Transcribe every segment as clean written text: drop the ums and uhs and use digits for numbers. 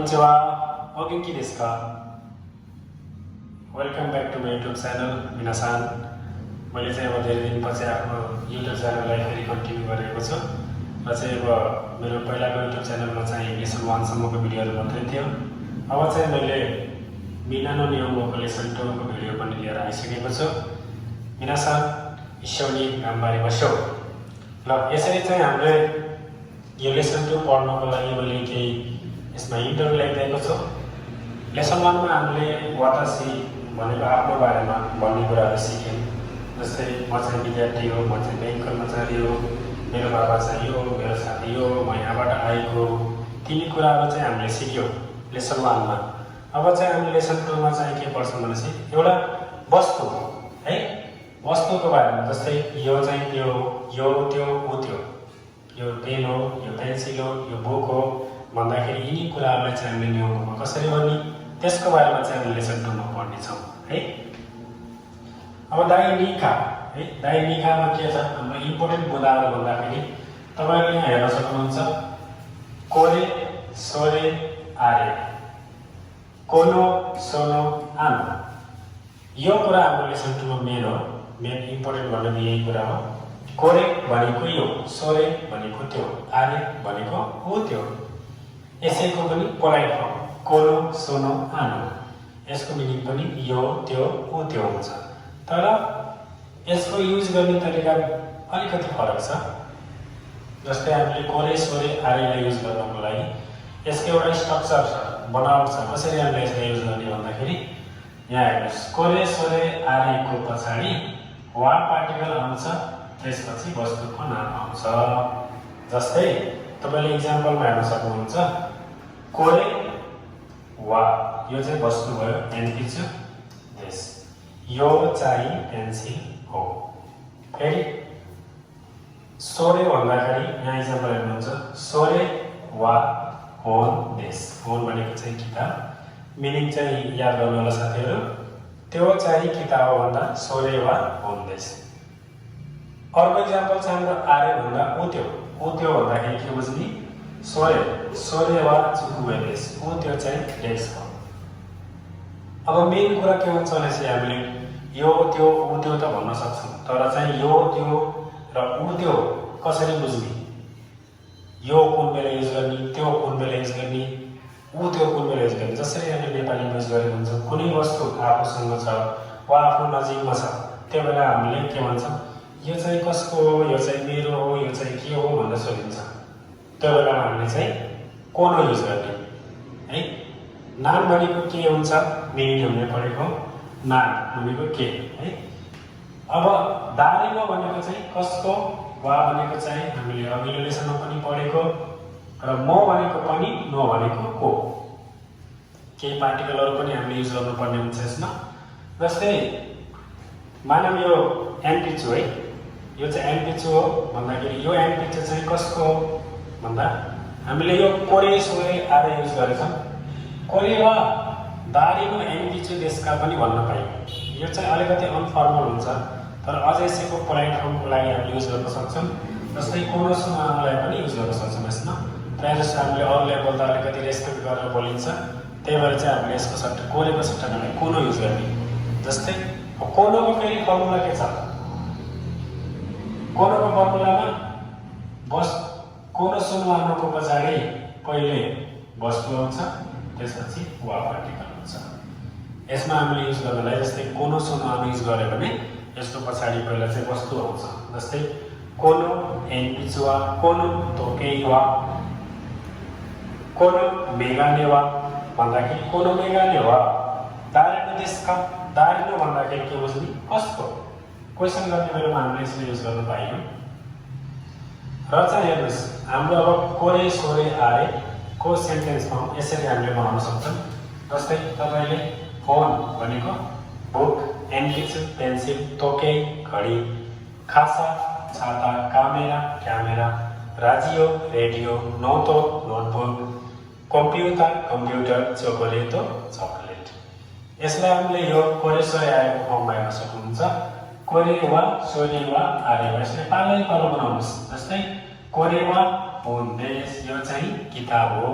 Konnichiwa, o genki desu ka? Welcome back to my YouTube channel, minasan. मैले चाहिँ अब धेरै दिनपछि आफ्नो YouTube च्यानललाई फेरि कन्टिन्यू गरेको छु र चाहिँ अब मेरो पहिलाको YouTube च्यानलमा चाहिँ लेसन 1 सम्मको भिडियोहरू मात्रै थियो। अब चाहिँ मैले मिनानो नियमको लेसन 2 को भिडियो पनि लिएर आइसकेको छु। minasan इशौनी गाम्बारे बस्यो। ल यसरी चाहिँ हामीले यो लेसन 2 पढ्नको लागि मैले केही यसमा इन्ट्रो लेखिदिएको छु। लेसन 1 मा हामीले वातासी भनेको आफ्नो बारेमा भन्ने कुराहरू सिक्यौं। जस्तै म चाहिँ विद्यार्थी हो, म चाहिँ बैंक कर्मचारी हो, मेरो बाबा चाहिँ यो, मेरो साथी यो, म यहाँबाट आएको, तिनी कुराहरू चाहिँ हामीले सिक्यौं लेसन 1 मा। अब चाहिँ हामीले लेसन 2 मा चाहिँ के पढ्छौं भनेपछि एउटा वस्तु है, वस्तुको बारेमा। जस्तै यो चाहिँ त्यो, यो त्यो, उ त्यो, यो पेन हो, यो पेन्सिल हो, यो बुक हो भन्दाखेरि यिनी कुराहरूलाई चाहिँ हामीले नियममा कसरी गर्ने त्यसको बारेमा चाहिँ हामीले लेसन 2 मा पढ्ने छौं है। अब दाइनिका है, दाइनिकामा के छ हाम्रो इम्पोर्टेन्ट बुदाहरू भन्दाखेरि तपाईहरुले यहाँ हेर्न सक्नुहुन्छ कोरे सोरे आरे, कोनो सोनो आनो। यो कुरा हाम्रो लेसन 2 मा मेन हो, मेन इम्पोर्टेन्ट भनेको यही कुरा हो। कोरे भनेको यो, सोरे भनेको त्यो, आरे भनेको उ त्यो। यसैको पनि पोलाइट फर्म कोनो सोनो आनो, यसको मिनिङ पनि यो त्यो उ त्यो हुन्छ। तर यसको युज गर्ने तरिका अलिकति फरक छ। जस्तै हामीले कोरे सोरे आरेलाई युज गर्नको लागि यसको एउटा स्ट्रक्चर छ, बनावट छ। कसरी हामीले यसलाई युज गर्ने भन्दाखेरि यहाँ हेर्नुस्, कोरे सोरे आरेको पछाडि वा पार्टिकल आउँछ, त्यसपछि वस्तुको नाम आउँछ। जस्तै तपाईले एक्जाम्पलमा हेर्न सक्नुहुन्छ कोरे वा, यो चाहिँ वस्तु भयो, एन्टिजु देश, यो चाहिँ पेन्सिल हो। फेरि सोरे भन्दाखेरि यहाँ एक्जाम्पल हेर्नुहुन्छ सोरे वा होन देश, होन भनेको चाहिँ किताब, मिनिङ चाहिँ याद गर्नु होला साथीहरु, त्यो चाहिँ किताब हो भन्दा सोरे वा होन देश। अर्को एक्जाम्पल छ हाम्रो आरे भन्दा उ त्यो, उ त्यो भन्दाखेरि के बुझ्ने, सोरे सोरे वा चुकुवे देश, उ त्यो चाहिँ देश हो। अब मेन कुरा के हुन्छ भनेपछि हामीले यो त्यो उ त्यो त भन्न सक्छौं, तर चाहिँ यो त्यो र उ त्यो कसरी बुझ्ने, यो कुन बेला युज गर्ने, त्यो कुन बेला युज गर्ने, उ त्यो कुन बेला युज गर्ने। जसरी हामीले नेपालीमा युज गरेको हुन्छ, कुनै वस्तु आफूसँग छ वा आफ्नो नजिकमा छ, त्यो बेला हामीले के भन्छौं, यो चाहिँ कसको हो, यो चाहिँ मेरो हो, यो चाहिँ के हो भनेर सोधिन्छ। त्यो बेलामा हामीले चाहिँ कोनो युज गर्ने है। नाम भनेको के हुन्छ, मिनिङ हामीले पढेको नाम भनेको के है। अब दारिलो भनेको चाहिँ कसको, वा भनेको चाहिँ हामीले अघिल्लो लेसनमा पनि पढेको, र म भनेको पनि, नो भनेको को। केही पार्टिकलहरु पनि हामीले युज गर्नुपर्ने हुन्छ यसमा। जस्तै मानव यो एन्टिजु है, यो चाहिँ एन्टिजु हो भन्दाखेरि यो एन्टिजु चाहिँ कसको हो भन्दा हामीले यो कोरे सोरे आरे युज गरेछौं। कोरे वा दारिलो एन्टिजु देशका पनि भन्न पाइयो। यो चाहिँ अलिकति अनफर्मल हुन्छ, तर अझै यसको पोलाइट फर्मको लागि हामीले युज गर्न सक्छौं। जस्तै कोनो सुनालाई पनि युज गर्न सक्छौं यसमा। प्रायः जस्तो हामीले अरु लेभल त अलिकति रेस्पेक्ट गरेर बोलिन्छ, त्यही भएर चाहिँ हामीले यसको सट्टा कोरेको सट्टा हामीले कोनो युज गर्ने। जस्तै कोनोको फेरि फर्मुला के छ, कोनोको फर्मुलामा बस कोनो सुनाको पछाडि पहिले वस्तु आउँछ, त्यसपछि वा पार्टिकल हुन्छ। यसमा हामीले युज गर्नलाई जस्तै कोनो सुनामा युज गर्यो भने यसको पछाडि पहिला चाहिँ वस्तु आउँछ। जस्तै कोनो एन्टिजु वा, कोनो तोकेइ वा, कोनो मेगाने वा भन्दाखेरि कोनो मेगाने वा। दारिलो देशका, दारिलो भन्दाखेरि के बुझ्ने, कसको। क्वेशन गर्ने बेलामा हामीले यसले युज गर्न पाइयो। र चाहिँ हेर्नुस्, हाम्रो अब कोरे सोरे आरे को सेन्टेन्स फर्म यसरी हामीले बनाउन सक्छौं। जस्तै तपाईले फोन भनेको बुक, एन्टिजु पेन्सिल, तोकेइ घडी, खासा छाता, कामेरा क्यामेरा, राजियो रेडियो, नोटो नोटबुक, कम्प्युटर कम्प्युटर, चोकोलेटो चकलेट। यसलाई हामीले यो कोरे सोरे आरेको फर्ममा हेर्न सक्नुहुन्छ। कोरे वा सोरे वा आरे वा, यसले पालै पालो बनाउनुस्। जस्तै कोरे वा होन देश, यो चाहिँ किताब हो।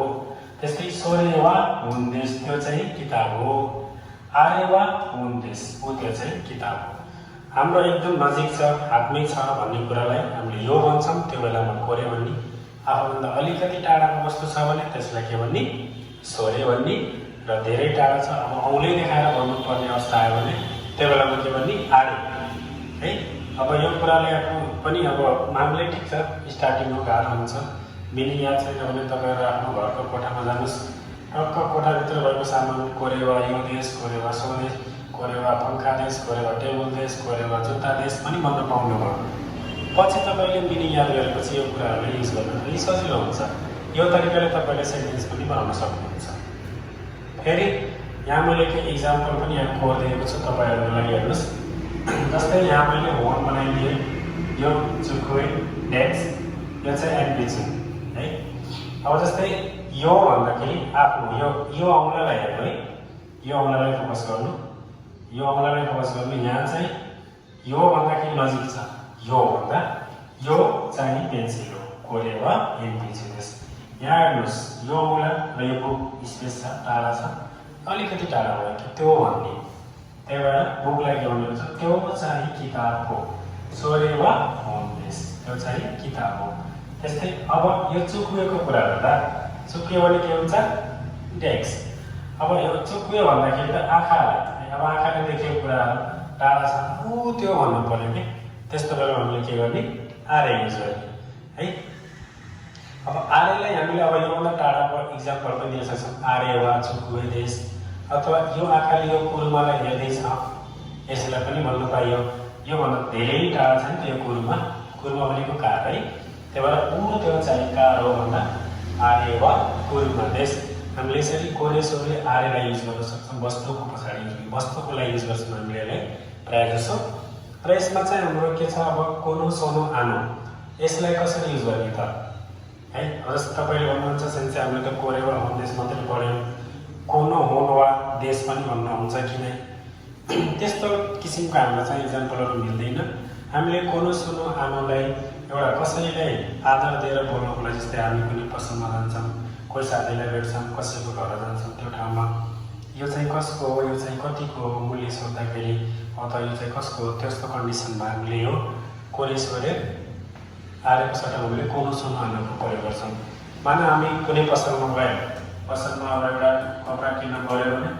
त्यस्तै सोरे वा हुन्देस त्यो चाहिँ किताब हो। आरे वा हुन्देस त्यो चाहिँ किताब हो। हाम्रो एकदम नजिक छ, हातमै छ भन्ने कुरालाई हामीले यो भन्छौँ, त्यो बेलामा कोरे भन्ने। आफूभन्दा अलिकति टाढाको वस्तु छ भने त्यसलाई के भन्ने? सोरे भन्ने। र धेरै टाढा छ, अब औँलै देखाएर भन्नुपर्ने अवस्था आयो भने त्यो बेलामा के भन्ने? आरे है। अब यो कुराले पनि अब नामले ठिक छ, स्टार्टिङको गाह्रो हुन्छ। मिनिङ याद छैन भने तपाईँहरू आफ्नो घरको कोठामा जानुहोस्, टक्क कोठाभित्र भएको सामान कोरेवा यो देश, कोरेवा सो देश, कोरेवा पङ्खा देश, कोरेवा टेबल देश, कोरेवा जुत्ता देश पनि भन्न पाउनुभयो। पछि तपाईँले मिनिङ याद गरेपछि यो कुराहरूलाई युज गर्न अलि सजिलो हुन्छ। यो तरिकाले तपाईँले सेन्टेन्स पनि बनाउन सक्नुहुन्छ। फेरि यहाँ मैले केही इक्जाम्पल पनि यहाँ कोरिदिएको छु, तपाईँहरूलाई हेर्नुहोस्। जस्तै यहाँ मैले होम बनाइदिएँ, यो चुकुवे डेस्क, यो चाहिँ एनपिजी है। अब जस्तै यो भन्दाखेरि आफ्नो यो औँलालाई हेर्नु है, यो औँलालाई फोकस गर्नु, यो औँलालाई फोकस गर्नु। यहाँ चाहिँ यो भन्दाखेरि नजिक छ, यो भन्दा यो चाहिँ पेन्सिल हो, कोरेवा एनपिजी देश। यहाँ हेर्नुहोस्, यो औँला र यो बुक स्पेस छ, टाढा छ, अलिकति टाढा भयो कि त्यो भन्ने। त्यही भएर बुकलाई के भन्नुहुन्छ? त्यो चाहिँ किताब हो। सोरेवा होन्देस त्यो चाहिँ किताब हो। त्यस्तै अब यो चुकुएको कुरा गर्दा चुक्यो भने के हुन्छ? डेस्क। अब यो चुक्यो भन्दाखेरि त आँखालाई, अब आँखाले देखेको कुराहरू टाढा छ, त्यो भन्नु पर्यो कि त्यस्तो बेला हामीले के गर्ने? आरे युज गर्ने है। अब आरेलाई हामीले अब योभन्दा टाढाको इक्जाम्पल पनि दिन सक्छौँ। आरे वा चुकुवे देश, अथवा यो आँखाले यो कुरुमालाई हेर्दैछ, यसलाई पनि भन्नु पाइयो। योभन्दा धेरै टाढा छ नि त यो कुरुमा भनेको कार है। त्यही भएर त्यो चाहिँ कार हो भन्दा आरे वा कुरुमा देश। हामीले यसरी कोरे सोरे आरेलाई युज गर्न सक्छौँ, वस्तुको पछाडि वस्तुको लागि युज गर्छौँ हामीले यसलाई प्रायः जसो। र यसमा चाहिँ हाम्रो के छ? अब कोनो सोनो आनो, यसलाई कसरी युज गर्ने त है? जस्तो तपाईँले भन्नुहुन्छ सेन्से हामीले त कोरेवा होन देश मात्रै पढ्यौँ, कोनो होन वा देश पनि भन्नुहुन्छ कि नै? त्यस्तो किसिमको हाम्रो चाहिँ इक्जाम्पलहरू मिल्दैन। हामीले कोनो सोनो आनोलाई एउटा कसैलाई आदर दिएर बोल्नको लागि, जस्तै हामी कुनै पसलमा जान्छौँ, कोही साथीलाई भेट्छौँ, कसैको घर जान्छौँ, त्यो ठाउँमा यो चाहिँ कसको हो, यो चाहिँ कतिको हो मूल्य सोद्धाखेरि, अथवा यो चाहिँ कसको हो, त्यस्तो कन्डिसनमा हामीले यो कोरे सोरे आरेको सट्टामा हामीले कोनो सोनो आनोको प्रयोग गर्छौँ। माना हामी कुनै पसलमा गयौँ, पसलमा अब एउटा कपडा किन्न गयो भने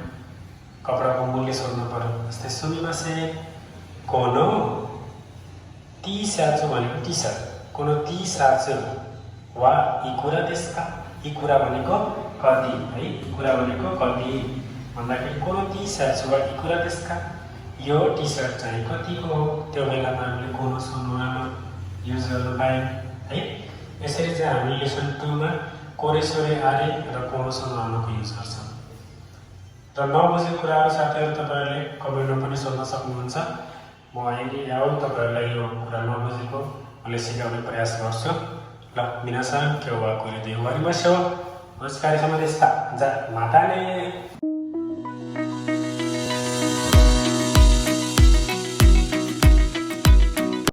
कपडाको मूल्य सोध्नु पर्यो। जस्तै सुमिमासे कोनो टी स्याचो भनेको टी सर्ट, कोनो टी स्याचो वा इकुरा देशका, इकुरा भनेको कति है, इकुरा भनेको कति भन्दाखेरि कोनो टी स्याचो वा इकुरा देशका, यो टी सर्ट चाहिँ कतिको हो? त्यो बेलामा हामीले कोनो सोनो आनो युज गर्न पायौँ है। यसरी चाहिँ हामी लेसन 2 मा कोरे सोरे आरे र कोनो सोनो आनोको युज गर्छौँ। र नबुझेको कुराहरू साथीहरू तपाईँहरूले कमेन्टमा पनि सोध्न सक्नुहुन्छ। म यदि तपाईँहरूलाई यो कुरा नबुझेको मैले सिकाउने प्रयास गर्छु। ल मिनासान, 今日はこれで終わりましょう。お疲れ様でした。じゃあまたね。